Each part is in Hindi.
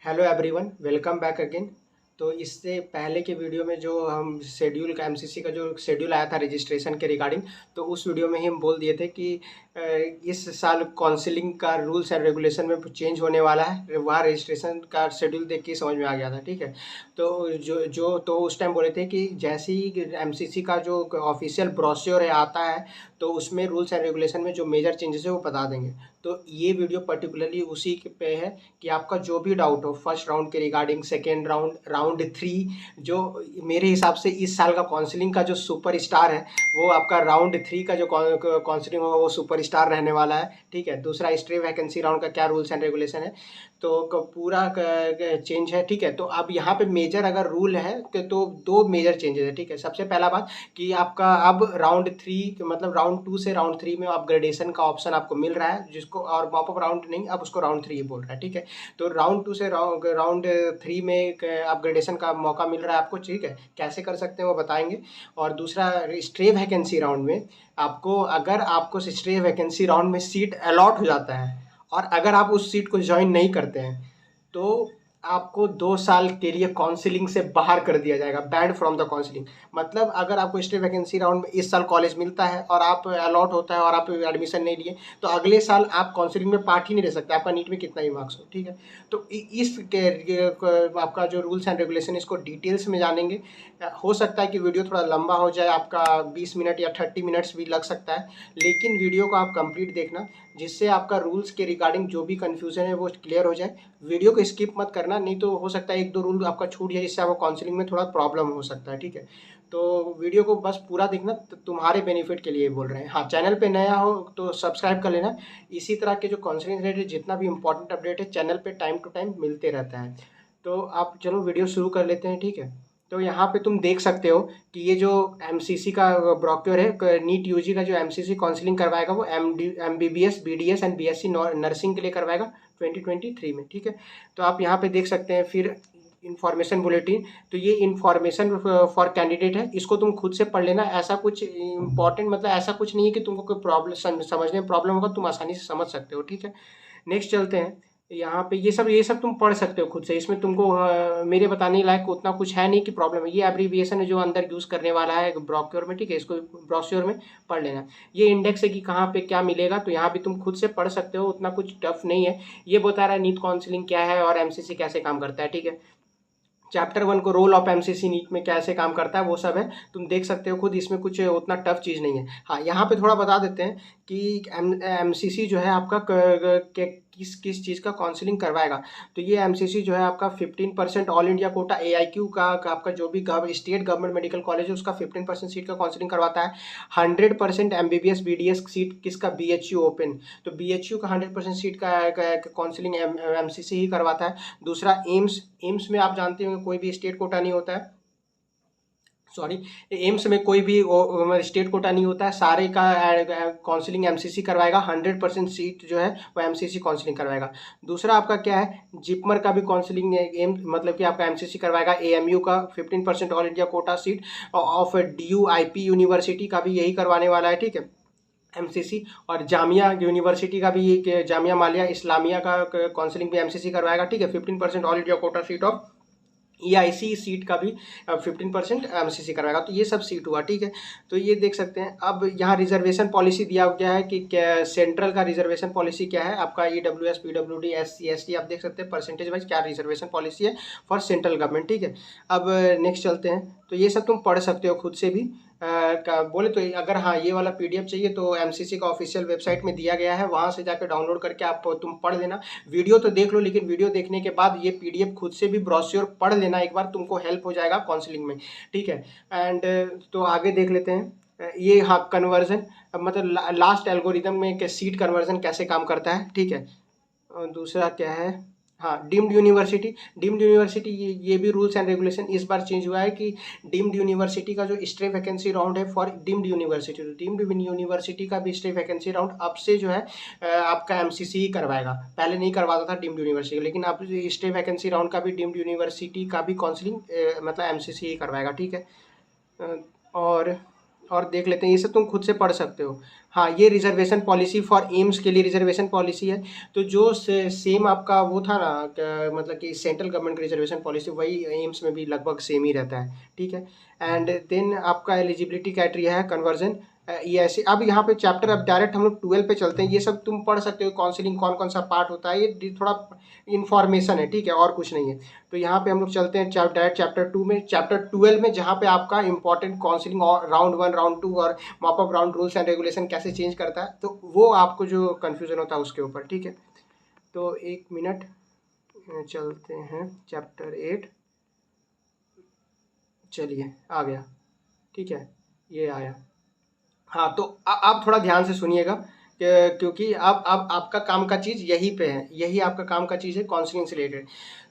Hello everyone, welcome back again. तो इससे पहले के वीडियो में जो हम शेड्यूल का एमसीसी का जो शेड्यूल आया था रजिस्ट्रेशन के रिगार्डिंग, तो उस वीडियो में ही हम बोल दिए थे कि इस साल काउंसलिंग का रूल्स एंड रेगुलेशन में चेंज होने वाला है। वहाँ रजिस्ट्रेशन का शेड्यूल देख के समझ में आ गया था, ठीक है। तो जो उस टाइम बोले थे कि जैसे ही एमसीसी का जो ऑफिशियल ब्रोश्योर है आता है, तो उसमें रूल्स एंड रेगुलेशन में जो मेजर चेंजेस है वो बता देंगे। तो ये वीडियो पर्टिकुलरली उसी पे है कि आपका जो भी डाउट हो फर्स्ट राउंड के रिगार्डिंग, सेकेंड राउंड, राउंड 3, जो मेरे हिसाब से इस साल का काउंसलिंग का जो सुपर स्टार है वो आपका राउंड 3 का जो काउंसलिंग होगा वो सुपर स्टार रहने वाला है, ठीक है। दूसरा स्ट्रे वैकेंसी राउंड का क्या रूल्स एंड रेगुलेशन है, तो पूरा चेंज है, ठीक है। तो अब यहाँ पे मेजर अगर रूल है तो दो मेजर चेंजेस है, ठीक है। सबसे पहला बात कि आपका अब राउंड 3 मतलब राउंड 2 से राउंड 3 में अपग्रेडेशन का ऑप्शन आपको मिल रहा है, जिसको और मॉपअप राउंड नहीं, अब उसको राउंड 3 ही बोल रहा है, ठीक है। तो राउंड 2 से राउंड 3 में अपग्रेडेशन का मौका मिल रहा है आपको, ठीक है। कैसे कर सकते हैं वो बताएंगे। और दूसरा स्ट्रे वैकेंसी राउंड में आपको, अगर आपको स्ट्रे वैकेंसी राउंड में सीट अलॉट हो जाता है और अगर आप उस सीट को ज्वाइन नहीं करते हैं, तो आपको 2 साल के लिए काउंसलिंग से बाहर कर दिया जाएगा, बैंड फ्रॉम द काउंसलिंग। मतलब अगर आपको स्टे वैकेंसी राउंड में इस साल कॉलेज मिलता है और आप अलॉट होता है और आप एडमिशन नहीं लिए, तो अगले साल आप काउंसलिंग में पार्ट ही नहीं ले सकते, आपका नीट में कितना ही मार्क्स हो, ठीक है। तो इस आपका जो रूल्स एंड रेगुलेशन इसको डिटेल्स में जानेंगे। हो सकता है कि वीडियो थोड़ा लंबा हो जाए, आपका 20 मिनट या 30 मिनट्स भी लग सकता है, लेकिन वीडियो को आप कंप्लीट देखना, जिससे आपका रूल्स के रिगार्डिंग जो भी कंफ्यूजन है वो क्लियर हो जाए। वीडियो को स्किप मत करना, नहीं तो हो सकता है एक दो रूल आपका छूट जाए, जिससे आपको काउंसलिंग में थोड़ा प्रॉब्लम हो सकता है, ठीक है। तो वीडियो को बस पूरा देखना, तो तुम्हारे बेनिफिट के लिए बोल रहे हैं। हाँ, चैनल पे नया हो तो सब्सक्राइब कर लेना। इसी तरह के जो काउंसलिंग रिलेटेड जितना भी इंपॉर्टेंट अपडेट है चैनल पे टाइम टू टाइम मिलते रहता है। तो आप चलो वीडियो शुरू कर लेते हैं, ठीक है। तो यहाँ पे तुम देख सकते हो कि ये जो एमसीसी का ब्रोक्योर है, नीट यूजी का जो एमसीसी काउंसलिंग करवाएगा वो MBBS, BDS and BSc nursing के लिए करवाएगा 2023 में, ठीक है। तो आप यहाँ पे देख सकते हैं फिर इंफॉर्मेशन बुलेटिन। तो ये इंफॉर्मेशन फॉर कैंडिडेट है, इसको तुम खुद से पढ़ लेना। ऐसा कुछ इंपॉर्टेंट मतलब ऐसा कुछ नहीं है कि तुमको कोई प्रॉब्लम समझने में प्रॉब्लम होगा, तुम आसानी से समझ सकते हो, ठीक है। नेक्स्ट चलते हैं। यहाँ पे ये सब तुम पढ़ सकते हो खुद से, इसमें तुमको मेरे बताने लायक उतना कुछ है नहीं कि प्रॉब्लम है। ये एब्रीविएशन है जो अंदर यूज़ करने वाला है ब्रोक्योर में, ठीक है। इसको ब्रोश्योर में पढ़ लेना। ये इंडेक्स है कि कहाँ पे क्या मिलेगा, तो यहाँ भी तुम खुद से पढ़ सकते हो, उतना कुछ टफ नहीं है। ये बता रहा है नीट काउंसलिंग क्या है और एमसीसी कैसे काम करता है, ठीक है। चैप्टर 1 को रोल ऑफ एमसीसी नीट में कैसे काम करता है वो सब है, तुम देख सकते हो खुद, इसमें कुछ उतना टफ चीज़ नहीं है। हाँ, यहाँ पे थोड़ा बता देते हैं कि एमसीसी जो है आपका किस किस चीज़ का काउंसलिंग करवाएगा। तो ये एमसीसी जो है आपका 15% ऑल इंडिया कोटा एआईक्यू का आपका जो भी स्टेट गवर्नमेंट मेडिकल कॉलेज है उसका 15% सीट का काउंसलिंग करवाता है। 100% एमबीबीएस बीडीएस सीट किसका, बीएचयू ओपन। तो बीएचयू का 100% सीट का काउंसलिंग एमसीसी ही करवाता है। दूसरा एम्स, एम्स में आप जानते होंगे कोई भी स्टेट कोटा नहीं होता है, सॉरी, एम्स में कोई भी स्टेट कोटा नहीं होता है, सारे का काउंसलिंग एमसीसी करवाएगा। 100% सीट जो है वो एमसीसी काउंसलिंग करवाएगा। दूसरा आपका क्या है, जिपमर का भी काउंसलिंग एम मतलब कि आपका एमसीसी करवाएगा। एएमयू का 15% all India quota seat of DU IP university का भी यही करवाने वाला है, ठीक है, एमसीसी। और जामिया यूनिवर्सिटी का भी ये जामिया मालिया इस्लामिया का काउंसलिंग भी एमसीसी करवाएगा, ठीक है। 15% all India quota seat of EIC seat का भी 15% एमसीसी करवाएगा। तो ये सब सीट हुआ, ठीक है। तो ये देख सकते हैं। अब यहाँ रिजर्वेशन पॉलिसी दिया गया है कि क्या सेंट्रल का रिजर्वेशन पॉलिसी क्या है आपका, ईडब्ल्यूएस पीडब्ल्यूडी एससी एसटी, आप देख सकते हैं परसेंटेज वाइज क्या रिजर्वेशन पॉलिसी है फॉर सेंट्रल गवर्नमेंट, ठीक है। अब नेक्स्ट चलते हैं। तो ये सब तुम पढ़ सकते हो खुद से भी। बोले तो अगर हाँ ये वाला पीडीएफ चाहिए तो एमसीसी का ऑफिशियल वेबसाइट में दिया गया है, वहाँ से जाकर डाउनलोड करके आप तुम पढ़ लेना। वीडियो तो देख लो, लेकिन वीडियो देखने के बाद ये पीडीएफ खुद से भी ब्रोश्योर पढ़ लेना एक बार, तुमको हेल्प हो जाएगा काउंसलिंग में, ठीक है। एंड तो आगे देख लेते हैं। ये हाँ कन्वर्जन, मतलब लास्ट एल्गोरिदम में सीट कन्वर्जन कैसे काम करता है, ठीक है। दूसरा क्या है, हाँ डीम्ड यूनिवर्सिटी। डीम्ड यूनिवर्सिटी ये भी रूल्स एंड रेगुलेशन इस बार चेंज हुआ है कि डीम्ड यूनिवर्सिटी का जो स्टे वैकेंसी राउंड है फॉर डीम्ड यूनिवर्सिटी, तो डीम्ड यूनिवर्सिटी का भी स्टे वैकेंसी राउंड अब से जो है आपका एमसीसी ही करवाएगा। पहले नहीं करवाता था डीम्ड यूनिवर्सिटी, लेकिन अब स्टे वैकेंसी राउंड का भी डीम्ड यूनिवर्सिटी का भी काउंसलिंग मतलब एमसीसी ही करवाएगा, ठीक है। और और देख लेते हैं, ये सब तुम खुद से पढ़ सकते हो। हाँ, ये रिजर्वेशन पॉलिसी फॉर एम्स के लिए रिजर्वेशन पॉलिसी है। तो जो सेम आपका वो था ना, मतलब कि सेंट्रल गवर्नमेंट की रिजर्वेशन पॉलिसी, वही एम्स में भी लगभग सेम ही रहता है, ठीक है। एंड देन आपका एलिजिबिलिटी क्राइटेरिया है कन्वर्जन, ये ऐसे। अब यहाँ पे चैप्टर, अब डायरेक्ट हम लोग 12 पे चलते हैं। ये सब तुम पढ़ सकते हो, काउंसलिंग कौन कौन सा पार्ट होता है, ये थोड़ा इन्फॉर्मेशन है, ठीक है, और कुछ नहीं है। तो यहाँ पे हम लोग चलते हैं डायरेक्ट चैप्टर 2 में, चैप्टर 12 में, जहाँ पे आपका इंपॉर्टेंट काउंसलिंग और राउंड 1 राउंड 2 और mop up round rules and regulation कैसे चेंज करता है, तो वो आपको जो कन्फ्यूजन होता है उसके ऊपर, ठीक है। तो 1 मिनट, चलते हैं चैप्टर 8। चलिए, आ गया, ठीक है, ये आया। हाँ, तो आप थोड़ा ध्यान से सुनिएगा, क्योंकि अब आपका काम का चीज़ यहीं पे है, यही आपका काम का चीज़ है काउंसलिंग से रिलेटेड।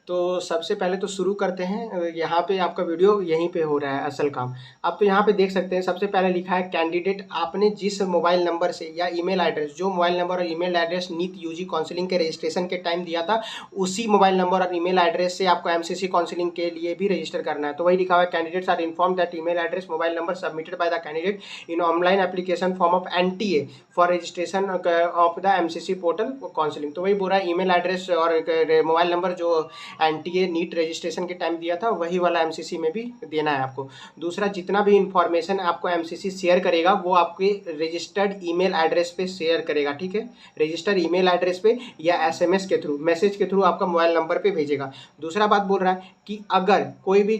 तो सबसे पहले तो शुरू करते हैं। यहाँ पे आपका वीडियो यहीं पे हो रहा है असल काम। आप तो यहाँ पे देख सकते हैं, सबसे पहले लिखा है कैंडिडेट आपने जिस मोबाइल नंबर से या ईमेल एड्रेस, जो मोबाइल नंबर और email address NEET UG counselling के रजिस्ट्रेशन के टाइम दिया था, उसी मोबाइल नंबर और ईमेल एड्रेस से आपको एमसीसी काउंसलिंग के लिए भी रजिस्टर करना है। तो वही लिखा हुआ है, candidates are inform that email address mobile number submitted by the candidate in online application form of NTA for registration of the MCC portal counselling. तो वही बोल रहा है, ईमेल एड्रेस और मोबाइल नंबर जो एनटीए नीट रजिस्ट्रेशन के टाइम दिया था, वही वाला एमसीसी में भी देना है आपको। दूसरा, जितना भी इंफॉर्मेशन आपको एमसीसी शेयर करेगा वो आपके रजिस्टर्ड ईमेल एड्रेस पे शेयर करेगा, ठीक है। रजिस्टर्ड ईमेल एड्रेस पे या एसएमएस के थ्रू, मैसेज के थ्रू आपका मोबाइल नंबर पे भेजेगा। दूसरा बात बोल रहा है कि अगर कोई भी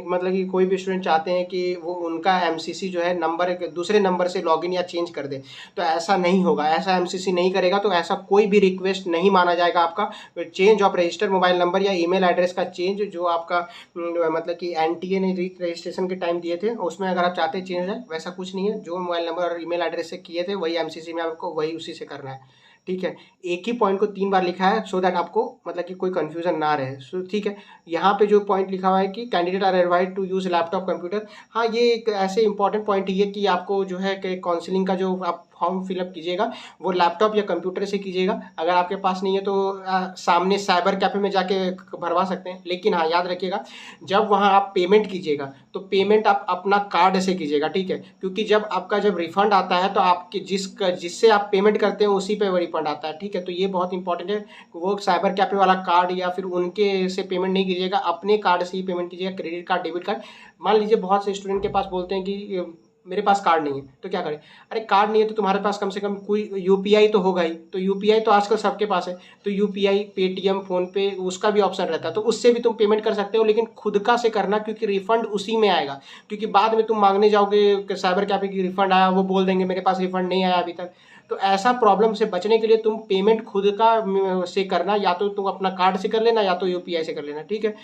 मतलब कि कोई भी स्टूडेंट चाहते हैं कि वो उनका एमसीसी जो है नंबर दूसरे नंबर से लॉगिन या चेंज कर दे, तो ऐसा नहीं होगा, ऐसा एमसीसी नहीं करेगा। तो ऐसा कोई भी रिक्वेस्ट नहीं माना जाएगा आपका। Change of registered mobile number या ईमेल एड्रेस का चेंज, जो आपका मतलब कि एनटीए ने रजिस्ट्रेशन के टाइम दिए थे, उसमें अगर आप चाहते हैं चेंज है, वैसा कुछ नहीं है। जो मोबाइल नंबर और ईमेल एड्रेस से किए थे वही एमसीसी में आपको वही उसी से करना है, ठीक है। एक ही पॉइंट को 3 बार लिखा है, सो दैट आपको मतलब कि कोई कंफ्यूजन ना रहे, सो ठीक है। यहाँ पे जो पॉइंट लिखा हुआ है कि candidate are advised to use laptop computer, हाँ, ये एक ऐसे इंपॉर्टेंट पॉइंट ये कि आपको जो है कि काउंसलिंग का जो आप फॉर्म फिलअप कीजिएगा वो लैपटॉप या कंप्यूटर से कीजिएगा। अगर आपके पास नहीं है तो सामने साइबर कैफे में जाके भरवा सकते हैं। लेकिन हाँ, याद रखिएगा, जब वहाँ आप पेमेंट कीजिएगा तो पेमेंट आप अपना कार्ड से कीजिएगा, ठीक है। क्योंकि जब रिफंड आता है तो आपके जिससे आप पेमेंट करते हैं उसी पे वो रिफंड आता है, ठीक है। तो ये बहुत इंपॉर्टेंट है, वो साइबर कैफे वाला कार्ड या फिर उनके से पेमेंट नहीं कीजिएगा, अपने कार्ड से ही पेमेंट कीजिएगा, क्रेडिट कार्ड, डेबिट कार्ड। मान लीजिए बहुत से स्टूडेंट के पास बोलते हैं कि मेरे पास कार्ड नहीं है, तो क्या करें? अरे कार्ड नहीं है तो तुम्हारे पास कम से कम कोई यूपीआई तो होगा ही। तो यूपीआई तो आजकल सबके पास है, तो यूपीआई, पेटीएम, फोन पे, उसका भी ऑप्शन रहता है, तो उससे भी तुम पेमेंट कर सकते हो। लेकिन खुद का से करना, क्योंकि रिफंड उसी में आएगा। क्योंकि बाद में तुम मांगने जाओगे साइबर कैफे की रिफंड आया, वो बोल देंगे मेरे पास रिफंड नहीं आया अभी तक। तो ऐसा प्रॉब्लम से बचने के लिए तुम पेमेंट खुद का से करना, या तो तुम अपना कार्ड से कर लेना या तो यूपीआई से कर लेना, ठीक है।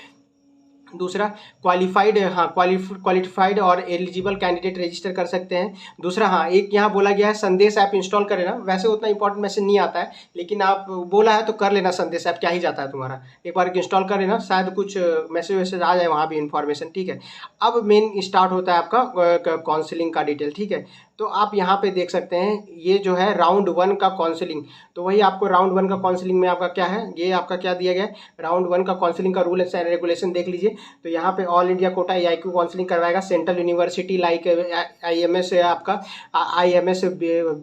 दूसरा, क्वालिफाइड, हाँ, क्वालिफाइड और एलिजिबल कैंडिडेट रजिस्टर कर सकते हैं। दूसरा, हाँ, एक यहाँ बोला गया है संदेश ऐप इंस्टॉल करें ना, वैसे उतना इंपॉर्टेंट मैसेज नहीं आता है, लेकिन आप बोला है तो कर लेना। संदेश ऐप क्या ही जाता है तुम्हारा, एक बार इंस्टॉल कर लेना, शायद कुछ मैसेज वैसेज आ जाए वहाँ भी इन्फॉर्मेशन, ठीक है। अब मेन स्टार्ट होता है आपका काउंसलिंग का डिटेल, ठीक है। तो आप यहाँ पे देख सकते हैं, ये जो है राउंड 1 का काउंसलिंग। तो वही आपको राउंड 1 का काउंसलिंग में आपका क्या है, ये आपका क्या दिया गया है, राउंड 1 का काउंसलिंग का रूल एंड रेगुलेशन देख लीजिए। तो यहाँ पे all India quota AIQ counselling करवाएगा सेंट्रल यूनिवर्सिटी, लाइक IMS है आपका, IMS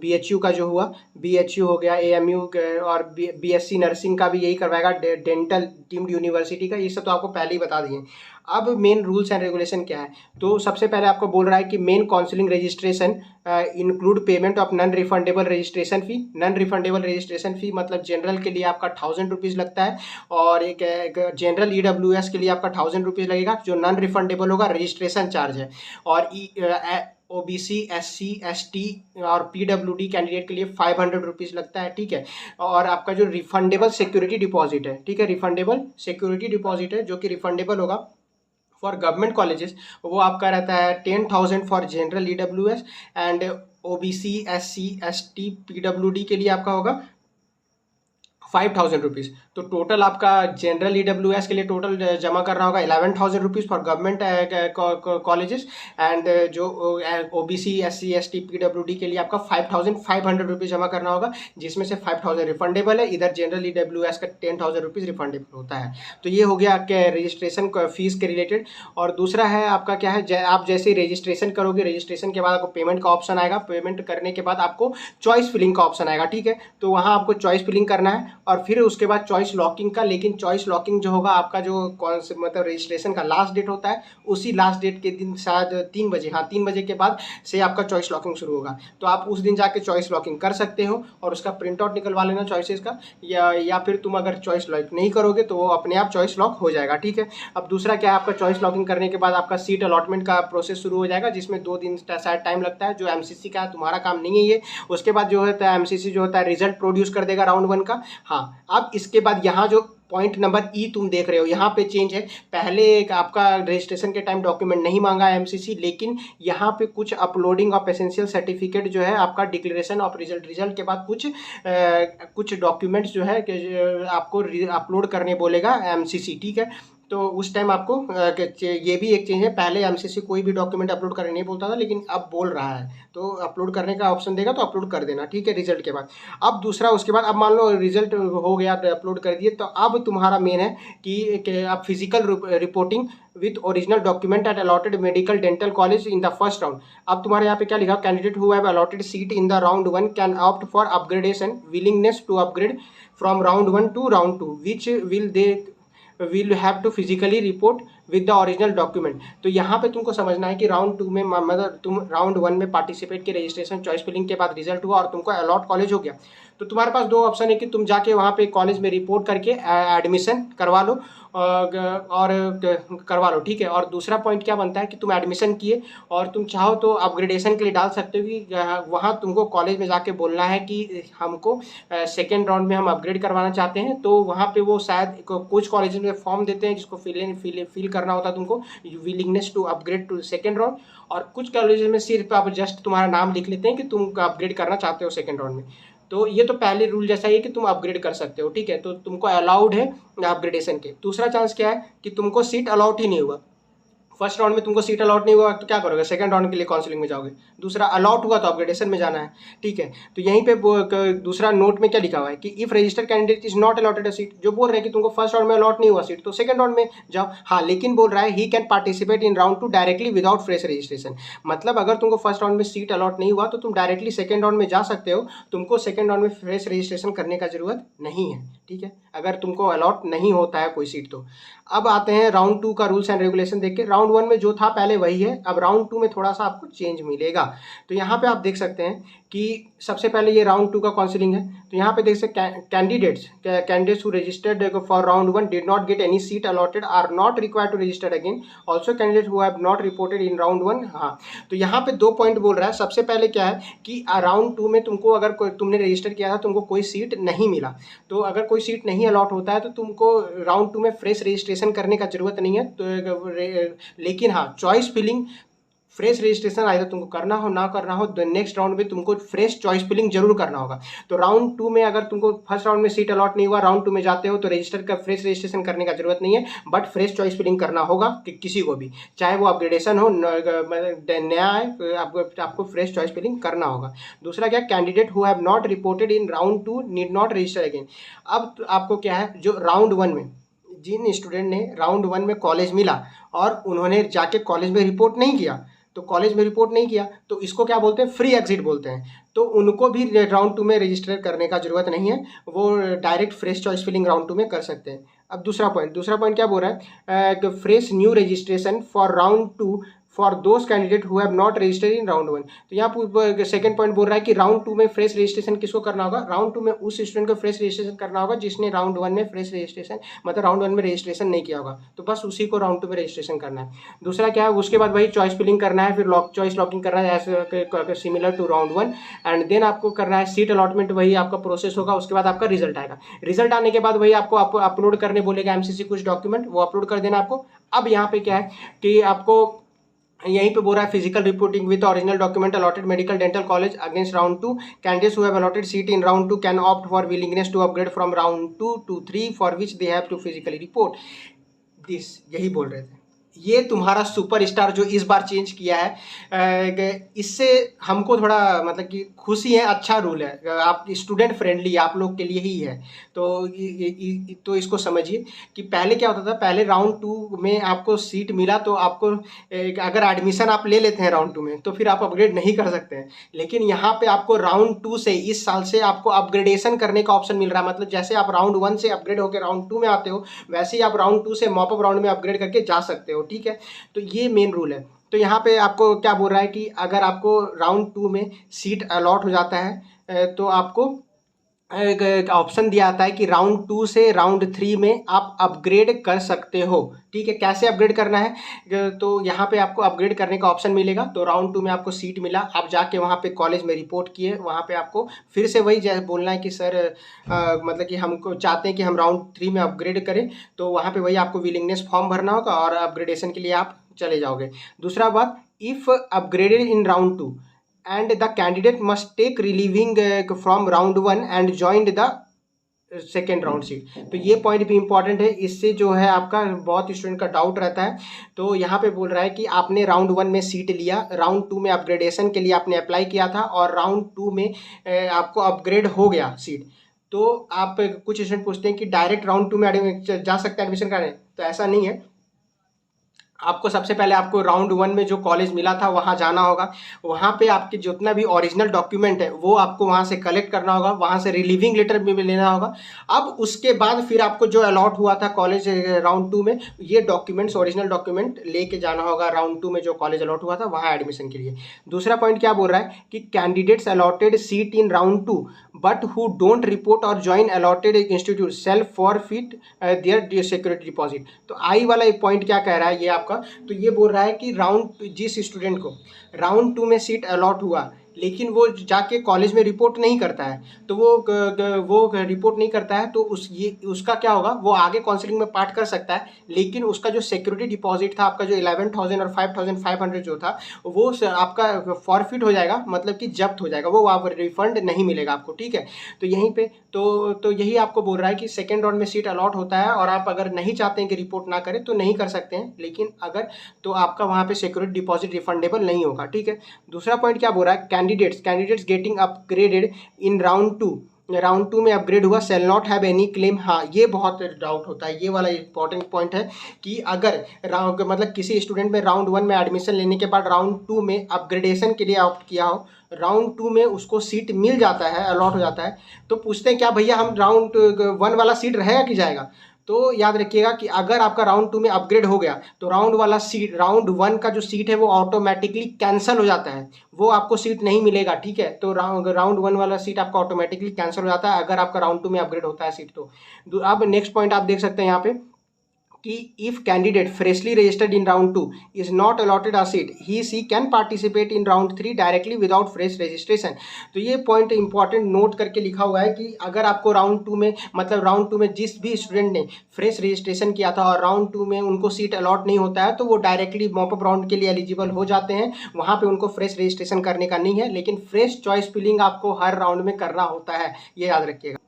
BHU का जो हुआ, BHU हो गया, AMU और BSc नर्सिंग का भी यही करवाएगा, डेंटल डीम्ड यूनिवर्सिटी का, ये सब तो आपको पहले ही बता दिए। अब मेन रूल्स एंड रेगुलेशन क्या है, तो सबसे पहले आपको बोल रहा है कि main counselling registration include payment of non refundable registration fee. Non refundable registration fee मतलब जनरल के लिए आपका 1000 रुपीज़ लगता है, और एक जनरल EWS के लिए आपका 1000 रुपीज़ लगेगा। जो नॉन रिफंडेबल होगा रजिस्ट्रेशन चार्ज है। और OBC, SC, ST और PWD कैंडिडेट के लिए 500 रुपीज़ लगता है, ठीक है। और आपका जो रिफंडेबल सिक्योरिटी डिपॉजिट है, ठीक है, रिफंडेबल सिक्योरिटी डिपॉजिट है जो कि रिफंडेबल होगा फॉर गवर्नमेंट कॉलेजेस, वो आपका रहता है 10,000 for general EWS, and OBC, SC, ST, PWD के लिए आपका होगा 5,000 रुपीज़। तो टोटल आपका जनरल EWS के लिए टोटल जमा करना होगा 11,000 rupees for government colleges, and जो OBC SC ST PWD के लिए आपका 5,500 रुपीज़ जमा करना होगा, जिसमें से 5,000 रिफंडेबल है। इधर जनरल EWS का 10,000 रुपीज़ रिफंडेबल होता है। तो ये हो गया आपके रजिस्ट्रेशन फीस के रिलेटेड। और दूसरा है आपका क्या है, आप जैसे ही रजिस्ट्रेशन करोगे, रजिस्ट्रेशन के बाद आपको पेमेंट का ऑप्शन आएगा। पेमेंट करने के बाद आपको चॉइस फिलिंग का ऑप्शन आएगा, ठीक है। तो वहाँ आपको चॉइस फिलिंग करना है और फिर उसके बाद चॉइस लॉकिंग का। लेकिन चॉइस लॉकिंग जो होगा आपका जो कौन से मतलब रजिस्ट्रेशन का लास्ट डेट होता है, उसी लास्ट डेट के दिन शायद 3 बजे, हाँ 3 बजे के बाद से आपका चॉइस लॉकिंग शुरू होगा। तो आप उस दिन जाके चॉइस लॉकिंग कर सकते हो और उसका प्रिंट आउट निकलवा लेना चॉइसेस का, या फिर तुम अगर चॉइस लॉक नहीं करोगे तो वो अपने आप चॉइस लॉक हो जाएगा, ठीक है। अब दूसरा क्या है, आपका चॉइस लॉकिंग करने के बाद आपका सीट अलॉटमेंट का प्रोसेस शुरू हो जाएगा, जिसमें 2 दिन शायद टाइम लगता है। जो MCC का तुम्हारा काम नहीं है ये। उसके बाद जो होता है MCC जो होता है रिजल्ट प्रोड्यूस कर देगा राउंड 1 का। हाँ, अब इसके बाद यहाँ जो पॉइंट नंबर ई तुम देख रहे हो, यहाँ पे चेंज है। पहले एक आपका रजिस्ट्रेशन के टाइम डॉक्यूमेंट नहीं मांगा है MCC, लेकिन यहाँ पे कुछ अपलोडिंग ऑफ एसेंशियल सर्टिफिकेट जो है आपका डिक्लेरेशन ऑफ रिजल्ट के बाद कुछ डॉक्यूमेंट्स जो है आपको अपलोड करने बोलेगा MCC, ठीक है। तो उस टाइम आपको ये भी एक चीज़ है, पहले MCC कोई भी डॉक्यूमेंट अपलोड करने नहीं बोलता था, लेकिन अब बोल रहा है। तो अपलोड करने का ऑप्शन देगा तो अपलोड कर देना, ठीक है, रिजल्ट के बाद। अब दूसरा, उसके बाद अब मान लो रिजल्ट हो गया, अपलोड कर दिए, तो अब तुम्हारा मेन है कि आप physical reporting with original document at allotted medical dental college in the first round. अब तुम्हारे यहाँ पे क्या लिखा, candidate who have allotted seat in the round 1 can opt for upgradation, willingness to upgrade from round 1 to round 2 which will have to physically report with the original document. तो यहाँ पे तुमको समझना है कि राउंड 2 में मतलब तुम राउंड 1 में पार्टिसिपेट के रजिस्ट्रेशन चॉइस फिलिंग के बाद रिजल्ट हुआ और तुमको अलॉट कॉलेज हो गया, तो तुम्हारे पास 2 ऑप्शन है कि तुम जाके वहाँ पे कॉलेज में रिपोर्ट करके एडमिशन करवा लो और करवा लो, ठीक है। और दूसरा पॉइंट क्या बनता है कि तुम एडमिशन किए और तुम चाहो तो अपग्रेडेशन के लिए डाल सकते हो कि वहाँ तुमको कॉलेज में जाके बोलना है कि हमको सेकेंड राउंड में हम अपग्रेड करवाना चाहते हैं। तो वहाँ पे वो शायद कुछ कॉलेज में फॉर्म देते हैं जिसको फिल करना होता है तुमको, willingness to upgrade to second round. और कुछ कॉलेज में सिर्फ आप जस्ट तुम्हारा नाम लिख लेते हैं कि तुम अपग्रेड करना चाहते हो सेकेंड राउंड में। तो ये तो पहले रूल जैसा ही है कि तुम अपग्रेड कर सकते हो, ठीक है। तो तुमको अलाउड है अपग्रेडेशन के। दूसरा चांस क्या है कि तुमको सीट अलाउड ही नहीं हुआ, फर्स्ट राउंड में तुमको सीट अलॉट नहीं हुआ तो क्या करोगे, सेकंड राउंड के लिए काउंसलिंग में जाओगे। दूसरा अलॉट हुआ तो अपग्रेडेशन में जाना है, ठीक है। तो यहीं पे दूसरा नोट में क्या लिखा हुआ है कि if registered candidate is not allotted a seat, जो बोल रहे हैं कि तुमको फर्स्ट राउंड में अलॉट नहीं हुआ सीट तो सेकंड राउंड में जाओ। हाँ, लेकिन बोल रहा है he can participate in round 2 directly without fresh registration. मतलब अगर तुमको फर्स्ट राउंड में सीट अलॉट नहीं हुआ तो तुम डायरेक्टली सेकंड राउंड में जा सकते हो, तुमको सेकंड राउंड में फ्रेश रजिस्ट्रेशन करने का जरूरत नहीं है, ठीक है, अगर तुमको अलॉट नहीं होता है कोई सीट तो। अब आते हैं राउंड 2 का रूल्स एंड रेगुलेशन देख के। राउंड 1 में जो था पहले वही है, अब राउंड 2 में थोड़ा सा आपको चेंज मिलेगा। तो यहाँ पे आप देख सकते हैं कि सबसे पहले ये राउंड 2 का काउंसलिंग है। तो यहाँ पे देख सकते candidates who registered for round 1 did not get any seat allotted are not required to register again, also candidate who have not reported in round 1। हाँ, तो यहाँ पे 2 पॉइंट बोल रहा है। सबसे पहले क्या है कि राउंड 2 में तुमको अगर तुमने रजिस्टर किया था तुमको कोई सीट नहीं मिला, तो अगर कोई सीट नहीं अलॉट होता है तो तुमको राउंड 2 में फ्रेश रजिस्ट्रेशन करने का जरूरत नहीं है। तो लेकिन हाँ, choice filling fresh registration either तुमको करना हो ना करना हो, नेक्स्ट राउंड में तुमको फ्रेश चॉइस फिलिंग जरूर करना होगा। तो राउंड 2 में अगर तुमको फर्स्ट राउंड में सीट अलॉट नहीं हुआ, राउंड 2 में जाते हो तो रजिस्टर का फ्रेश रजिस्ट्रेशन करने का जरूरत नहीं है, बट फ्रेश चॉइस फिलिंग करना होगा कि किसी को भी, चाहे वो अपग्रेडेशन हो नया है, आपको फ्रेश चॉइस फिलिंग करना होगा। दूसरा क्या, candidate who have not reported in round 2 need not register again. अब आपको क्या है, जो राउंड 1 में जिन स्टूडेंट ने राउंड 1 में कॉलेज मिला और उन्होंने जाके कॉलेज में रिपोर्ट नहीं किया, तो कॉलेज में रिपोर्ट नहीं किया तो इसको क्या बोलते हैं, फ्री एग्जिट बोलते हैं। तो उनको भी राउंड 2 में रजिस्टर करने का जरूरत नहीं है, वो direct fresh choice filling round 2 में कर सकते हैं। अब दूसरा पॉइंट क्या बोल रहा है, fresh new registration for round 2 for those candidate who have not registered in round 1। तो यहाँ सेकंड पॉइंट बोल रहा है कि राउंड 2 में फ्रेश रजिस्ट्रेशन किसको करना होगा, राउंड 2 में उस स्टूडेंट को फ्रेश रजिस्ट्रेशन करना होगा जिसने राउंड 1 में फ्रेश रजिस्ट्रेशन मतलब राउंड 1 में रजिस्ट्रेशन नहीं किया होगा, तो बस उसी को राउंड 2 में रजिस्ट्रेशन करना है। दूसरा क्या है, उसके बाद वही चॉइस फिलिंग करना है, फिर चॉइस लॉकिंग करना है as similar to round 1, and then आपको करना है सीट अलॉटमेंट, वही आपका प्रोसेस होगा। उसके बाद आपका रिजल्ट आएगा, रिजल्ट आने के बाद वही आपको अपलोड करने बोलेगा MCC कुछ डॉक्यूमेंट, वो अपलोड कर देना आपको। अब यहाँ पे क्या है कि आपको यहीं पे बोल रहा है physical reporting with original document allotted medical dental college against round 2 candidates who have allotted seat in round 2 can opt for willingness to upgrade from round 2 to 3 for which they have to physically report this. यही बोल रहे थे। ये तुम्हारा सुपरस्टार जो इस बार चेंज किया है, इससे हमको थोड़ा मतलब कि खुशी है, अच्छा रूल है, आप स्टूडेंट फ्रेंडली आप लोग के लिए ही है। तो तो इसको समझिए कि पहले क्या होता था, पहले राउंड 2 में आपको सीट मिला तो आपको अगर एडमिशन आप ले लेते हैं राउंड 2 में तो फिर आप अपग्रेड नहीं कर सकते हैं। लेकिन यहाँ पे आपको राउंड 2 से इस साल से आपको अपग्रेडेशन करने का ऑप्शन मिल रहा है। मतलब जैसे आप राउंड 1 से अपग्रेड होकर राउंड 2 में आते हो, वैसे ही आप राउंड 2 से मॉपअप राउंड में अपग्रेड करके जा सकते हो। ठीक है, तो ये मेन रूल है। तो यहाँ पे आपको क्या बोल रहा है कि अगर आपको राउंड 2 में सीट अलॉट हो जाता है तो आपको एक ऑप्शन दिया आता है कि राउंड 2 से राउंड 3 में आप अपग्रेड कर सकते हो। ठीक है, कैसे अपग्रेड करना है, तो यहाँ पे आपको अपग्रेड करने का ऑप्शन मिलेगा। तो राउंड 2 में आपको सीट मिला, आप जाके वहाँ पे कॉलेज में रिपोर्ट किए, वहाँ पे आपको फिर से वही जैसे बोलना है कि सर मतलब कि हमको चाहते हैं कि हम राउंड 3 में अपग्रेड करें। तो वहाँ पे वही आपको विलिंगनेस फॉर्म भरना होगा और अपग्रेडेशन के लिए आप चले जाओगे। दूसरा बात, if upgraded in round 2 and the candidate must take relieving from round 1 and joined the second round seat. तो ये पॉइंट भी इंपॉर्टेंट है, इससे जो है आपका बहुत स्टूडेंट का डाउट रहता है। तो यहाँ पे बोल रहा है कि आपने राउंड 1 में सीट लिया, राउंड 2 में अपग्रेडेशन के लिए आपने अप्लाई किया था और राउंड 2 में आपको अपग्रेड हो गया सीट। तो आप कुछ स्टूडेंट पूछते हैं कि डायरेक्ट राउंड 2 में जा सकते हैं एडमिशन कराने, तो ऐसा नहीं है। आपको सबसे पहले आपको राउंड 1 में जो कॉलेज मिला था वहाँ जाना होगा, वहाँ पे आपके जितना भी ओरिजिनल डॉक्यूमेंट है वो आपको वहाँ से कलेक्ट करना होगा, वहाँ से रिलीविंग लेटर भी लेना होगा। अब उसके बाद फिर आपको जो अलॉट हुआ था कॉलेज राउंड 2 में, ये डॉक्यूमेंट्स ओरिजिनल डॉक्यूमेंट लेके जाना होगा राउंड 2 में जो कॉलेज अलॉट हुआ था वहाँ एडमिशन के लिए। दूसरा पॉइंट क्या बोल रहा है कि candidates allotted seat in round 2 but who don't report और join allotted institute self forfeit their security deposit. तो आई वाला एक पॉइंट क्या कह रहा है ये आपका, तो ये बोल रहा है कि राउंड जिस स्टूडेंट को राउंड 2 में सीट अलॉट हुआ लेकिन वो जाके कॉलेज में रिपोर्ट नहीं करता है, तो वो रिपोर्ट नहीं करता है तो उसका क्या होगा, वो आगे काउंसलिंग में पार्ट कर सकता है, लेकिन उसका जो सिक्योरिटी डिपॉजिट था आपका जो 11,000 और 5,500 जो था वो आपका फॉरफिट हो जाएगा, मतलब कि जब्त हो जाएगा, वो आप रिफंड नहीं मिलेगा आपको। ठीक है, तो यहीं पे तो यही आपको बोल रहा है कि सेकेंड राउंड में सीट अलॉट होता है और आप अगर नहीं चाहते हैं कि रिपोर्ट ना करें तो नहीं कर सकते हैं, लेकिन अगर तो आपका वहाँ पे सिक्योरिटी डिपॉजिट रिफंडेबल नहीं होगा। ठीक है, दूसरा पॉइंट क्या बोल रहा है, candidates getting upgraded in round 2 में अपग्रेड हुआ shall not have any claim. हाँ, ये बहुत डाउट होता है, ये वाला इंपॉर्टेंट पॉइंट है कि अगर मतलब किसी स्टूडेंट में राउंड 1 में एडमिशन लेने के बाद राउंड 2 में अपग्रेडेशन के लिए ऑप्ट किया हो, राउंड 2 में उसको सीट मिल जाता है, अलॉट हो जाता है, तो पूछते हैं क्या भैया हम राउंड 1 वाला सीट रहेगा कि जाएगा। तो याद रखिएगा कि अगर आपका राउंड 2 में अपग्रेड हो गया तो राउंड 1 का जो सीट है वो ऑटोमेटिकली कैंसिल हो जाता है, वो आपको सीट नहीं मिलेगा। ठीक है, तो राउंड 1 वाला सीट आपका ऑटोमेटिकली कैंसिल हो जाता है अगर आपका राउंड 2 में अपग्रेड होता है सीट। तो अब नेक्स्ट पॉइंट आप देख सकते हैं यहाँ पे कि if candidate freshly registered in round 2 is not allotted a seat he she can participate in round 3 directly without fresh registration. तो ये पॉइंट इंपॉर्टेंट नोट करके लिखा हुआ है कि अगर आपको राउंड 2 में मतलब राउंड 2 में जिस भी स्टूडेंट ने फ्रेश रजिस्ट्रेशन किया था और राउंड 2 में उनको सीट अलॉट नहीं होता है तो वो डायरेक्टली मॉपअप राउंड के लिए एलिजिबल हो जाते हैं, वहाँ पे उनको फ्रेश रजिस्ट्रेशन करने का नहीं है, लेकिन फ्रेश चॉइस फिलिंग आपको हर राउंड में करना होता है, ये याद रखिएगा।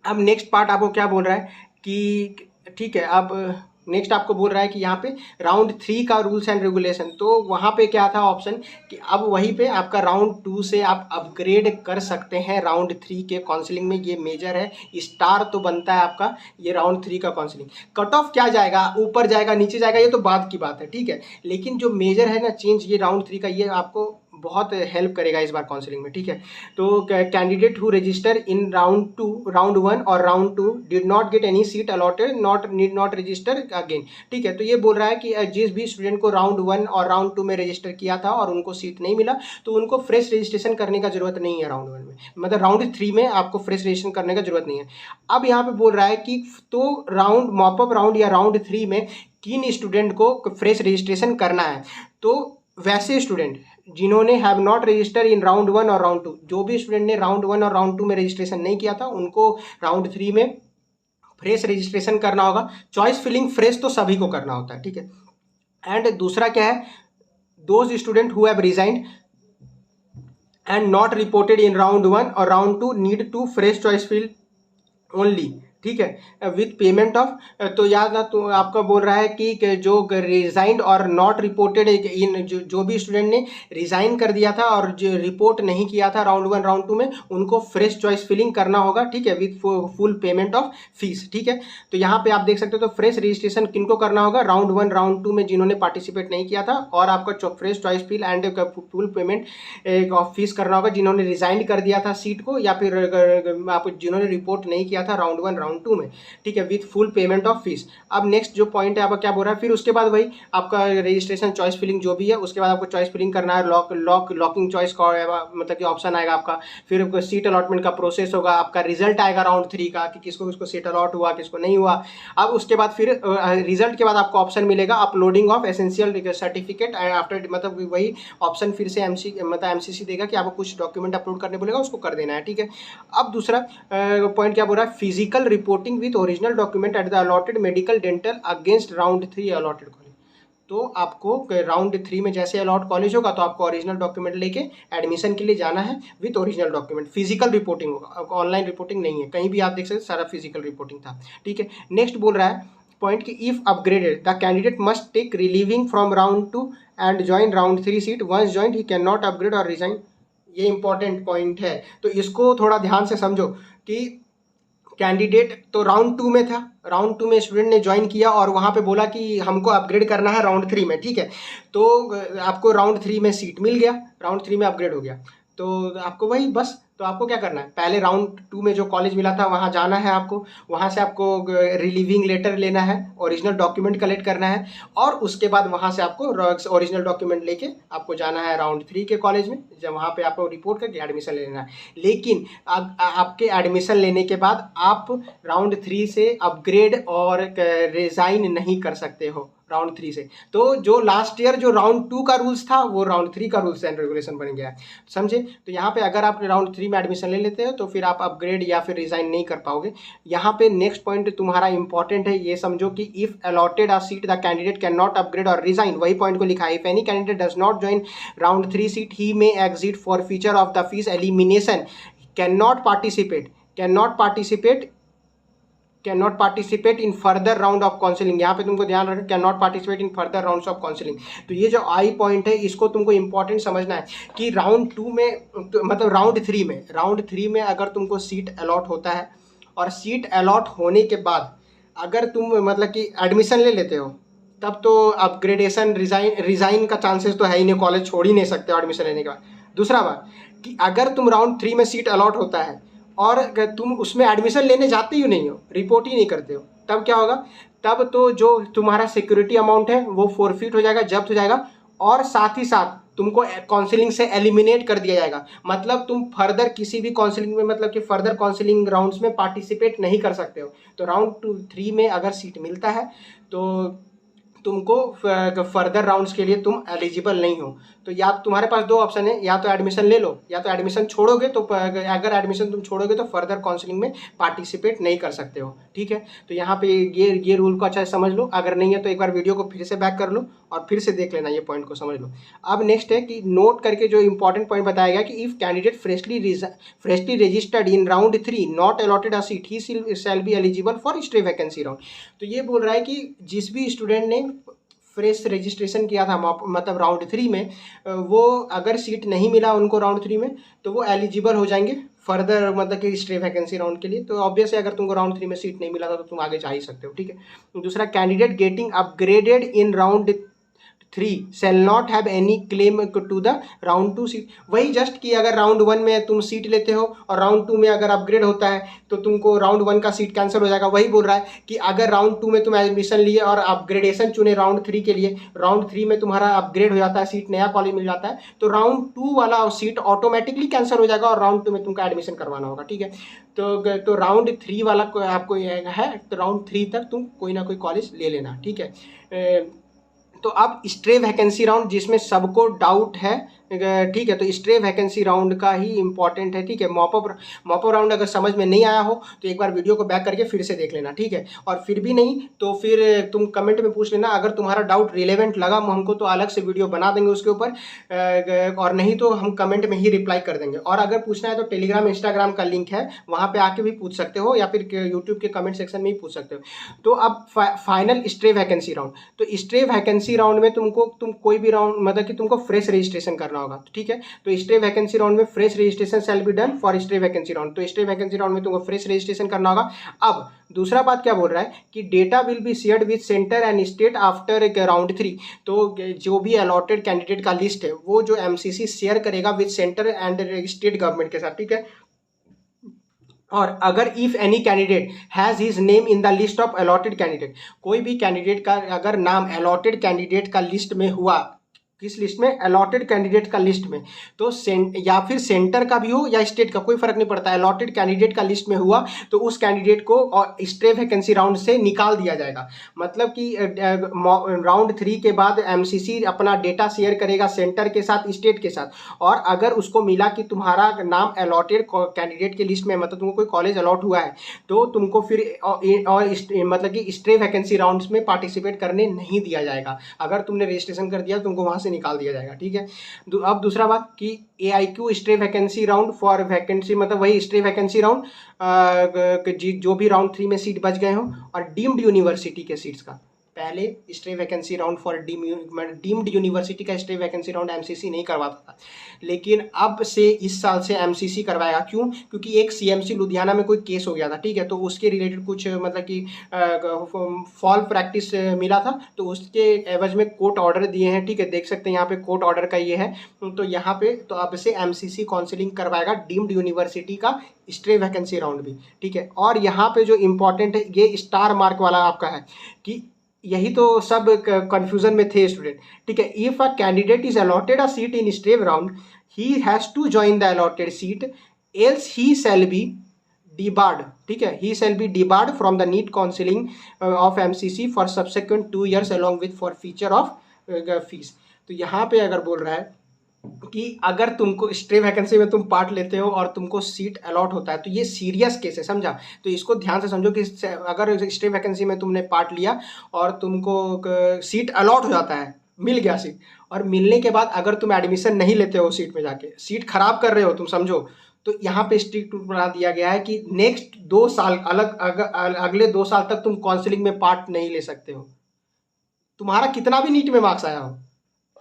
अब नेक्स्ट पार्ट आपको क्या बोल रहा है कि ठीक है, अब नेक्स्ट आपको बोल रहा है कि यहाँ पे राउंड 3 का रूल्स एंड रेगुलेशन। तो वहाँ पे क्या था ऑप्शन कि अब वहीं पे आपका राउंड 2 से आप अपग्रेड कर सकते हैं राउंड 3 के काउंसलिंग में, ये मेजर है, स्टार तो बनता है आपका ये राउंड 3 का काउंसलिंग। कट ऑफ क्या जाएगा, ऊपर जाएगा नीचे जाएगा ये तो बाद की बात है। ठीक है, लेकिन जो मेजर है ना चेंज ये राउंड 3 का, ये आपको बहुत हेल्प करेगा इस बार काउंसलिंग में। ठीक है, तो candidate who register in round 1 और round 2 did not get any seat allotted need not register again. ठीक है, तो ये बोल रहा है कि जिस भी स्टूडेंट को राउंड 1 और राउंड 2 में रजिस्टर किया था और उनको सीट नहीं मिला तो उनको फ्रेश रजिस्ट्रेशन करने का जरूरत नहीं है राउंड 1 में, मतलब राउंड 3 में आपको फ्रेश रजिस्ट्रेशन करने का जरूरत नहीं है। अब यहाँ पे बोल रहा है कि तो राउंड मॉपअप राउंड या राउंड 3 में किन स्टूडेंट को फ्रेश रजिस्ट्रेशन करना है, तो वैसे स्टूडेंट जिन्होंने have not register in round 1 और राउंड 2, जो भी स्टूडेंट ने राउंड 1 और राउंड 2 में रजिस्ट्रेशन नहीं किया था उनको राउंड 3 में फ्रेश रजिस्ट्रेशन करना होगा। चॉइस फिलिंग फ्रेश तो सभी को करना होता है। ठीक है, एंड दूसरा क्या है, those student who have resigned and not reported in round 1 और round 2 need to fresh choice fill only, ठीक है, विथ पेमेंट ऑफ। तो याद ना, तो आपका बोल रहा है कि जो रिजाइंड और नॉट रिपोर्टेड इन जो भी स्टूडेंट ने रिजाइन कर दिया था और जो रिपोर्ट नहीं किया था राउंड 1 राउंड 2 में, उनको फ्रेश चॉइस फिलिंग करना होगा, ठीक है, with full payment of fees, ठीक है। तो यहाँ पे आप देख सकते हो, तो फ्रेश रजिस्ट्रेशन किनको करना होगा, राउंड 1 राउंड 2 में जिन्होंने पार्टिसिपेट नहीं किया था, और आपका fresh choice fill and full payment of fees करना होगा जिन्होंने रिजाइन कर दिया था सीट को, या फिर आप जिन्होंने रिपोर्ट नहीं किया था राउंड 1 राउंड 2 में, ठीक है, with full payment of fees. अब नेक्स्ट जो पॉइंट है आपका क्या बोल रहा है, फिर उसके बाद वही आपका रजिस्ट्रेशन चॉइस फिलिंग जो भी है, उसके बाद आपको चॉइस फिलिंग करना है, लॉकिंग चॉइस का मतलब कि ऑप्शन आएगा आपका, फिर सीट अलॉटमेंट का प्रोसेस होगा, आपका रिजल्ट आएगा राउंड 3 का कि किसको किसको सीट अलॉट हुआ किसको नहीं हुआ। अब उसके बाद फिर रिजल्ट के बाद आपको ऑप्शन मिलेगा uploading of essential certificate after, मतलब वही ऑप्शन फिर से एमसीसी देगा कि आपको कुछ डॉक्यूमेंट अपलोड करने बोलेगा, उसको कर देना है, ठीक है। अब दूसरा पॉइंट क्या बोल रहा है, physical reporting with original document at the allotted medical dental against round 3 allotted college. तो आपको राउंड 3 में जैसे अलॉट कॉलेज होगा तो आपको ओरिजिनल डॉक्यूमेंट लेके एडमिशन के लिए जाना है with original document, physical reporting होगा, ऑनलाइन रिपोर्टिंग नहीं है, कहीं भी आप देख सकते सारा फिजिकल रिपोर्टिंग था, ठीक है। नेक्स्ट बोल रहा है पॉइंट कि if upgraded the candidate must take relieving from round 2 and join round 3 seat, once joined he can not upgrade और रिजाइन। ये इंपॉर्टेंट पॉइंट है, तो इसको थोड़ा ध्यान से समझो कि कैंडिडेट तो राउंड 2 में था, राउंड 2 में स्टूडेंट ने ज्वाइन किया और वहाँ पे बोला कि हमको अपग्रेड करना है राउंड 3 में, ठीक है। तो आपको राउंड 3 में सीट मिल गया, राउंड 3 में अपग्रेड हो गया, तो आपको वही बस, तो आपको क्या करना है, पहले राउंड 2 में जो कॉलेज मिला था वहाँ जाना है आपको, वहाँ से आपको रिलीविंग लेटर लेना है, ओरिजिनल डॉक्यूमेंट कलेक्ट करना है, और उसके बाद वहाँ से आपको ओरिजिनल डॉक्यूमेंट लेके आपको जाना है राउंड 3 के कॉलेज में, जब वहाँ पे आपको रिपोर्ट करके एडमिशन लेना है। लेकिन आपके एडमिशन लेने के बाद आप राउंड 3 से अपग्रेड और रिजाइन नहीं कर सकते हो राउंड 3 से। तो जो लास्ट ईयर जो राउंड 2 का रूल्स था वो राउंड 3 का रूल्स एंड रेगुलेशन बन गया है, समझे। तो यहाँ पे अगर आप राउंड 3 में एडमिशन ले लेते हो तो फिर आप अपग्रेड या फिर रिजाइन नहीं कर पाओगे। यहाँ पे नेक्स्ट पॉइंट तुम्हारा इंपॉर्टेंट है, ये समझो कि if allotted a seat the candidate can not upgrade और रिजाइन, वही पॉइंट को लिखा है, if any candidate does not join round 3 seat he may exit for feature of the fees elimination, can not participate in further round of counselling. यहाँ पे तुमको ध्यान रखना, can not participate in further rounds of counselling. तो ये जो आई पॉइंट है इसको तुमको इंपॉर्टेंट समझना है कि राउंड 2 में मतलब राउंड 3 में अगर तुमको सीट अलॉट होता है और सीट अलॉट होने के बाद अगर तुम मतलब कि एडमिशन ले लेते हो, तब तो अपग्रेडेशन रिजाइन का चांसेस तो है ही नहीं, कॉलेज छोड़ ही नहीं सकते हो एडमिशन लेने के बाद। दूसरा बात कि अगर तुम राउंड 3 में सीट अलॉट होता है और तुम उसमें एडमिशन लेने जाते ही नहीं हो, रिपोर्ट ही नहीं करते हो, तब क्या होगा, तब तो जो तुम्हारा सिक्योरिटी अमाउंट है वो फोरफिट हो जाएगा, जब्त हो जाएगा, और साथ ही साथ तुमको काउंसलिंग से एलिमिनेट कर दिया जाएगा। मतलब तुम फर्दर किसी भी काउंसलिंग में, मतलब कि फर्दर काउंसलिंग राउंड्स में पार्टिसिपेट नहीं कर सकते हो। तो राउंड 3 में अगर सीट मिलता है तो तुमको फर्दर राउंड्स के लिए तुम एलिजिबल नहीं हो। तो या तुम्हारे पास दो ऑप्शन है, या तो एडमिशन ले लो या तो एडमिशन छोड़ोगे। तो अगर एडमिशन तुम छोड़ोगे तो फर्दर काउंसलिंग में पार्टिसिपेट नहीं कर सकते हो, ठीक है। तो यहाँ पे ये रूल को अच्छा से समझ लो, अगर नहीं है तो एक बार वीडियो को फिर से बैक कर लो और फिर से देख लेना, ये पॉइंट को समझ लो। अब नेक्स्ट है कि नोट करके जो इंपॉर्टेंट पॉइंट बताया गया कि if candidate freshly registered in round 3 not allotted a seat he shall be eligible for stay vacancy round. तो ये बोल रहा है कि जिस भी स्टूडेंट ने फ्रेश रजिस्ट्रेशन किया था मतलब राउंड 3 में, वो अगर सीट नहीं मिला उनको राउंड 3 में तो वो एलिजिबल हो जाएंगे फर्दर मतलब कि स्टे वैकेंसी राउंड के लिए। तो ऑब्वियस है अगर तुमको राउंड 3 में सीट नहीं मिला था तो तुम आगे जा ही सकते हो, ठीक है। दूसरा, candidate getting upgraded in round 3 shall not have any claim to the round 2 seat. वही जस्ट कि अगर राउंड 1 में तुम सीट लेते हो और राउंड 2 में अगर अपग्रेड होता है तो तुमको राउंड 1 का सीट कैंसिल हो जाएगा। वही बोल रहा है कि अगर राउंड 2 में तुम एडमिशन लिए और अपग्रेडेशन चुने राउंड 3 के लिए, राउंड 3 में तुम्हारा अपग्रेड हो जाता है, सीट नया कॉलेज मिल जाता है, तो राउंड 2 वाला सीट ऑटोमेटिकली कैंसिल हो जाएगा और राउंड 2 में तुमको एडमिशन करवाना होगा, ठीक है। तो राउंड 3 वाला आपको है, तो राउंड 3 तक तुम कोई ना कोई कॉलेज ले लेना, ठीक है। तो अब स्ट्रे वैकेंसी राउंड जिसमें सबको डाउट है ठीक है। तो स्ट्रे वैकेंसी राउंड का ही इंपॉर्टेंट है, ठीक है। मॉपअप राउंड अगर समझ में नहीं आया हो तो एक बार वीडियो को बैक करके फिर से देख लेना, ठीक है। और फिर भी नहीं तो फिर तुम कमेंट में पूछ लेना, अगर तुम्हारा डाउट रिलेवेंट लगा हमको तो अलग से वीडियो बना देंगे उसके ऊपर, और नहीं तो हम कमेंट में ही रिप्लाई कर देंगे। और अगर पूछना है तो टेलीग्राम इंस्टाग्राम का लिंक है, वहाँ पे आके भी पूछ सकते हो, या फिर यूट्यूब के कमेंट सेक्शन में ही पूछ सकते हो। तो अब फाइनल स्ट्रे वैकेंसी राउंड, तो स्ट्रे वैकेंसी राउंड में तुम कोई भी राउंड मतलब कि तुमको फ्रेश रजिस्ट्रेशन करना होगा, ठीक है। तो स्ट्रे वैकेंसी राउंड में fresh registration shall be done for stray vacancy round, तो स्ट्रे वैकेंसी राउंड में तुमको फ्रेश रजिस्ट्रेशन करना होगा। अब दूसरा बात क्या बोल रहा है कि data will be shared with centre and state after round 3, तो जो भी अलॉटेड कैंडिडेट का लिस्ट है वो जो एमसीसी शेयर करेगा with centre and state government के साथ, ठीक है। और अगर if any candidate has his name in the list of allotted candidate, कोई भी कैंडिडेट का अगर नाम अलॉटेड कैंडिडेट का लिस्ट में हुआ, किस लिस्ट में, अलॉटेड कैंडिडेट का लिस्ट में, तो या फिर सेंटर का भी हो या स्टेट का, कोई फर्क नहीं पड़ता, अलॉटेड कैंडिडेट का लिस्ट में हुआ तो उस कैंडिडेट को स्ट्रे वैकेंसी राउंड से निकाल दिया जाएगा। मतलब कि राउंड 3 के बाद एमसीसी अपना डेटा शेयर करेगा सेंटर के साथ, स्टेट के साथ, और अगर उसको मिला कि तुम्हारा नाम अलॉटेड कैंडिडेट के लिस्ट में, मतलब तुमको कोई कॉलेज अलॉट हुआ है, तो तुमको फिर मतलब कि स्ट्रे वैकेंसी राउंड्स में पार्टिसिपेट करने नहीं दिया जाएगा। अगर तुमने रजिस्ट्रेशन कर दिया तुमको वहाँ से निकाल दिया जाएगा, ठीक है। अब दूसरा बात कि AIQ stray vacancy round for vacancy, मतलब वही स्ट्रे वैकेंसी राउंड जो भी राउंड 3 में सीट बच गए हो, और डीम्ड यूनिवर्सिटी के सीट्स का, पहले stray vacancy round for deemed university का स्ट्रे वैकेंसी राउंड एमसीसी नहीं करवाता था, लेकिन अब से इस साल से एमसीसी करवाएगा। क्यों? क्योंकि एक सीएमसी लुधियाना में कोई केस हो गया था, ठीक है, तो उसके रिलेटेड कुछ मतलब कि फॉल प्रैक्टिस मिला था, तो उसके एवज में कोर्ट ऑर्डर दिए हैं, ठीक है, देख सकते हैं यहाँ पे कोर्ट ऑर्डर का ये है। तो यहाँ पे तो अब से एमसीसी काउंसलिंग करवाएगा डीम्ड यूनिवर्सिटी का स्ट्रे वैकेंसी राउंड भी, ठीक है। और यहाँ पे जो इम्पोर्टेंट है ये स्टार मार्क वाला आपका है कि यही तो सब कंफ्यूजन में थे स्टूडेंट, ठीक है। If a candidate is allotted a seat in stray round he has to join the allotted seat else he shall be debarred, ठीक है, he shall be debarred from the NEET counseling of MCC for subsequent 2 years along with forfeiture of fees। तो यहाँ पे अगर बोल रहा है कि अगर तुमको स्ट्रे वैकेंसी में तुम पार्ट लेते हो और तुमको सीट अलॉट होता है तो ये सीरियस केस है, समझा। तो इसको ध्यान से समझो कि अगर स्ट्रे वैकेंसी में तुमने पार्ट लिया और तुमको सीट अलॉट हो जाता है, मिल गया सीट, और मिलने के बाद अगर तुम एडमिशन नहीं लेते हो सीट में जाके, सीट खराब कर रहे हो तुम, समझो, तो यहाँ पे स्ट्रिक्ट रूल बना दिया गया है कि नेक्स्ट 2 साल अगले 2 साल तक तुम काउंसलिंग में पार्ट नहीं ले सकते हो, तुम्हारा कितना भी नीट में मार्क्स आया हो,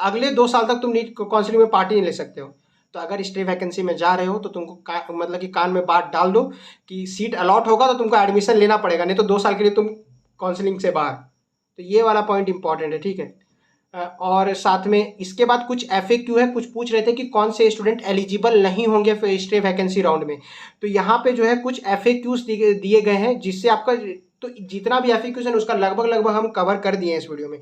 अगले 2 साल तक तुम नीट काउंसलिंग में पार्ट ही नहीं ले सकते हो। तो अगर स्ट्रे वैकेंसी में जा रहे हो तो तुमको मतलब कि कान में बात डाल दो कि सीट अलॉट होगा तो तुमको एडमिशन लेना पड़ेगा, नहीं तो 2 साल के लिए तुम काउंसलिंग से बाहर। तो ये वाला पॉइंट इंपॉर्टेंट है, ठीक है। और साथ में इसके बाद कुछ FAQ है, कुछ पूछ रहे थे कि कौन से स्टूडेंट एलिजिबल नहीं होंगे फिर स्ट्रे वैकेंसी राउंड में। तो यहाँ पे जो है कुछ FAQs दिए गए हैं जिससे आपका, तो जितना भी FAQs है उसका लगभग हम कवर कर दिए हैं इस वीडियो में।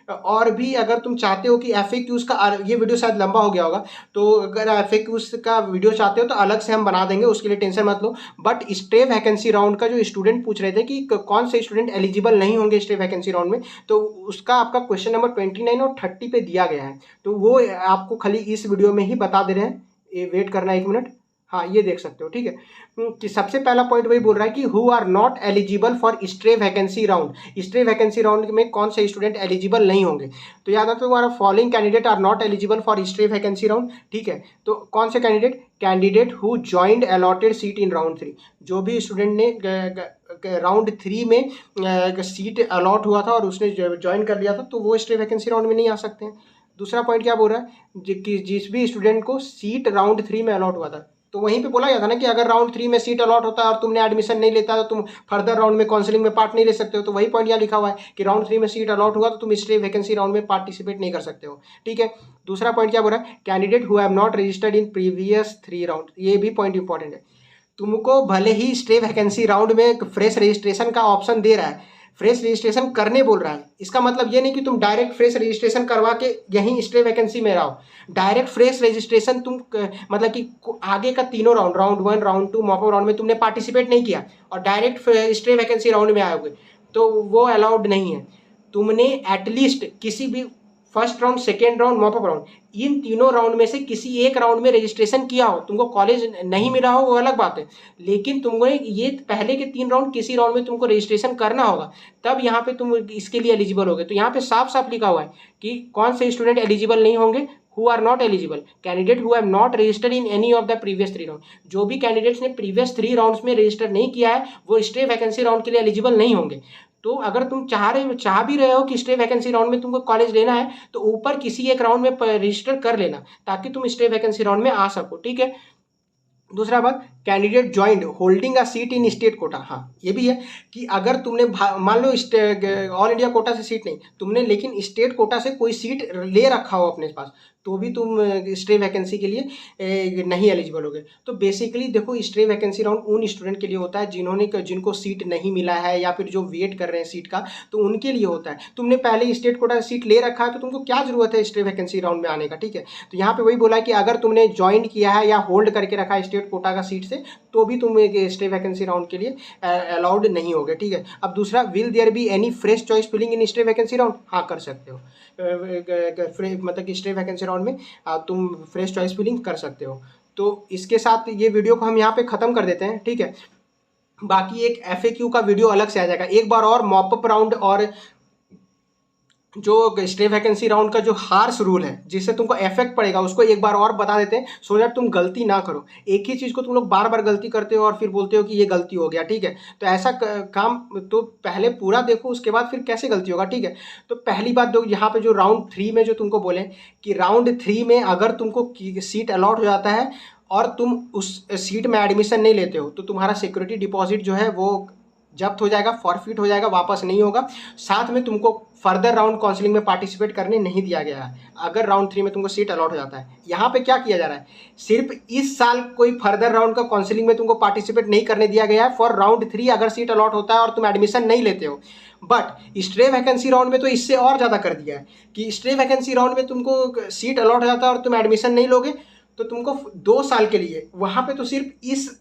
और भी अगर तुम चाहते हो कि FAQs का, ये वीडियो शायद लंबा हो गया होगा, तो अगर FAQs का वीडियो चाहते हो तो अलग से हम बना देंगे, उसके लिए टेंशन मत लो। बट स्ट्रे वैकेंसी राउंड का जो स्टूडेंट पूछ रहे थे कि कौन से स्टूडेंट एलिजिबल नहीं होंगे स्ट्रे वैकेंसी राउंड में, तो उसका आपका क्वेश्चन नंबर 29 और 30 पे दिया गया है, तो वो आपको खाली इस वीडियो में ही बता दे रहे हैं, ये वेट करना 1 मिनट। हाँ, ये देख सकते हो, ठीक है। कि सबसे पहला पॉइंट वही बोल रहा है कि who are not eligible for stray vacancy round, stray vacancy round में कौन से स्टूडेंट एलिजिबल नहीं होंगे। तो याद आता है तुम्हारा, following candidate are not eligible for stray vacancy round, ठीक है। तो कौन से candidate who joined allotted seat in round 3, जो भी स्टूडेंट ने राउंड 3 में सीट अलॉट हुआ था और उसने ज्वाइन कर लिया था, तो वो स्ट्रे वैकेंसी राउंड में नहीं आ सकते हैं। दूसरा पॉइंट क्या बोल रहा है कि जिस भी स्टूडेंट को सीट राउंड 3 में अलॉट हुआ था, तो वहीं पे बोला गया था ना कि अगर राउंड 3 में सीट अलॉट होता है और तुमने एडमिशन नहीं लेता तो तुम फर्दर राउंड में काउंसलिंग में पार्ट नहीं ले सकते हो। तो वही पॉइंट यहाँ लिखा हुआ है कि राउंड 3 में सीट अलॉट हुआ तो तुम स्ट्रे वैकेंसी राउंड में पार्टिसिपेट नहीं कर सकते हो, ठीक है। दूसरा पॉइंट क्या बोल रहा है, candidate who have not registered in previous 3 round, ये भी पॉइंट इंपॉर्टेंट है। तुमको भले ही स्ट्रे वैकेंसी राउंड में फ्रेश रजिस्ट्रेशन का ऑप्शन दे रहा है, फ्रेश रजिस्ट्रेशन करने बोल रहा है, इसका मतलब ये नहीं कि तुम डायरेक्ट फ्रेश रजिस्ट्रेशन करवा के यहीं स्ट्रे वैकेंसी में रहो। डायरेक्ट फ्रेश रजिस्ट्रेशन तुम मतलब कि आगे का तीनों round, round 1, round 2, mop up round में तुमने पार्टिसिपेट नहीं किया और डायरेक्ट स्ट्रे वैकेंसी राउंड में आओगे तो वो अलाउड नहीं है। तुमने एटलीस्ट किसी भी first round, second round, mop up round, इन तीनों राउंड में से किसी एक राउंड में रजिस्ट्रेशन किया हो, तुमको कॉलेज नहीं मिला हो वो अलग बात है, लेकिन तुमको ये पहले के 3 राउंड किसी राउंड में तुमको रजिस्ट्रेशन करना होगा, तब यहाँ पे तुम इसके लिए एलिजिबल होगे। तो यहाँ पे साफ साफ लिखा हुआ है कि कौन से स्टूडेंट एलिजिबल नहीं होंगे, who are not eligible, candidate who have not registered in any of the previous 3 round। जो भी कैंडिडेट्स ने प्रीवियस 3 राउंड्स में रजिस्टर नहीं किया है वो स्टे वैकेंसी राउंड के लिए एलिजिबल नहीं होंगे। तो अगर तुम चाह भी रहे हो कि स्टे वैकेंसी राउंड में तुमको कॉलेज लेना है तो ऊपर किसी एक राउंड में रजिस्टर कर लेना ताकि तुम स्टे वैकेंसी राउंड में आ सको, ठीक है। दूसरा बात, candidate joint holding a seat in state quota. हाँ, ये भी है कि अगर तुमने मान लो ऑल इंडिया कोटा से सीट नहीं तुमने, लेकिन स्टेट कोटा से कोई सीट ले रखा हो अपने पास, तो भी तुम स्टे वैकेंसी के लिए नहीं एलिजिबल होगे। तो बेसिकली देखो, स्टे वैकेंसी राउंड उन स्टूडेंट के लिए होता है जिनको सीट नहीं मिला है या फिर जो वेट कर रहे हैं सीट का, तो उनके लिए होता है। तुमने पहले स्टेट कोटा से सीट ले रखा है तो तुमको क्या जरूरत है स्टे वैकेंसी राउंड में आने का, ठीक है। तो यहाँ पे वही बोला है कि अगर तुमने ज्वाइन किया है या होल्ड करके रखा है स्टेट कोटा का सीट से, तो भी तुम स्टे वैकेंसी राउंड के लिए अलाउड नहीं होगे, ठीक है। अब दूसरा, will there be any fresh choice filling in stray vacancy round? हाँ, कर सकते हो। मतलब कि स्टे वैकेंसी राउंड में तुम फ्रेश चॉइस फिलिंग कर सकते हो। तो इसके साथ ये वीडियो को हम यहाँ पे ख़त्म कर देते हैं, ठीक है। बाकी एक FAQ का वीडियो अलग से आ जाएगा। एक बार और मॉपअप राउंड और जो स्टे वैकेंसी राउंड का जो हार्श रूल है जिससे तुमको इफेक्ट पड़ेगा उसको एक बार और बता देते हैं, सो दैट तुम गलती ना करो। एक ही चीज़ को तुम लोग बार बार गलती करते हो और फिर बोलते हो कि ये गलती हो गया, ठीक है। तो ऐसा काम तो पहले पूरा देखो, उसके बाद फिर कैसे गलती होगा, ठीक है। तो पहली बात दो, यहाँ पे जो राउंड 3 में जो तुमको बोले कि राउंड 3 में अगर तुमको सीट अलॉट हो जाता है और तुम उस सीट में एडमिशन नहीं लेते हो तो तुम्हारा सिक्योरिटी डिपॉजिट जो है वो जब्त हो जाएगा, फॉरफिट हो जाएगा, वापस नहीं होगा। साथ में तुमको फर्दर राउंड काउंसलिंग में पार्टिसिपेट करने नहीं दिया गया है अगर राउंड 3 में तुमको सीट अलॉट हो जाता है। यहाँ पे क्या किया जा रहा है, सिर्फ इस साल कोई फर्दर राउंड का काउंसलिंग में तुमको पार्टिसिपेट नहीं करने दिया गया है फॉर राउंड 3 अगर सीट अलॉट होता है और तुम एडमिशन नहीं लेते हो। बट स्टे वैकेंसी राउंड में तो इससे और ज़्यादा कर दिया है कि स्टे वैकेंसी राउंड में तुमको सीट अलॉट हो जाता है और तुम एडमिशन नहीं लोगे तो तुमको 2 साल के लिए वहाँ पे तो सिर्फ इस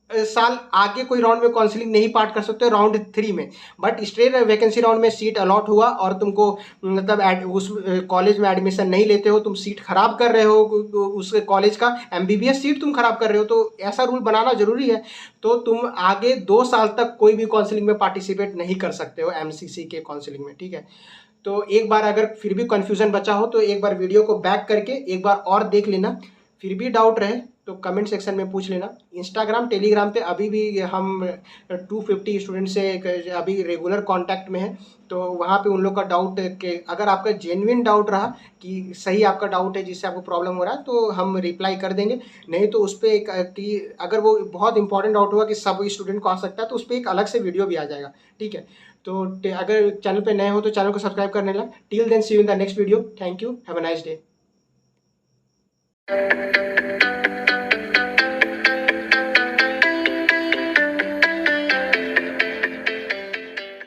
साल आगे कोई राउंड में काउंसलिंग नहीं पार्ट कर सकते हो राउंड 3 में। बट स्ट्रेट वैकेंसी राउंड में सीट अलॉट हुआ और तुमको मतलब उस कॉलेज में एडमिशन नहीं लेते हो, तुम सीट खराब कर रहे हो, उस कॉलेज का MBBS सीट तुम खराब कर रहे हो, तो ऐसा रूल बनाना जरूरी है। तो तुम आगे 2 साल तक कोई भी काउंसलिंग में पार्टिसिपेट नहीं कर सकते हो MCC के काउंसलिंग में, ठीक है। तो एक बार अगर फिर भी कन्फ्यूजन बचा हो तो एक बार वीडियो को बैक करके एक बार और देख लेना। फिर भी डाउट रहे तो कमेंट सेक्शन में पूछ लेना। इंस्टाग्राम, टेलीग्राम पे अभी भी हम 250 स्टूडेंट से अभी रेगुलर कांटेक्ट में है, तो वहाँ पे उन लोग का डाउट के अगर आपका जेन्युइन डाउट रहा कि सही आपका डाउट है जिससे आपको प्रॉब्लम हो रहा है तो हम रिप्लाई कर देंगे। नहीं तो उस पर कि अगर वो बहुत इंपॉर्टेंट डाउट हुआ कि सब स्टूडेंट को आ सकता है तो उस पर एक अलग से वीडियो भी आ जाएगा, ठीक है। तो अगर चैनल पे नए हो तो चैनल को सब्सक्राइब करने ला। Till then see you in the next video. Thank you, have a nice day.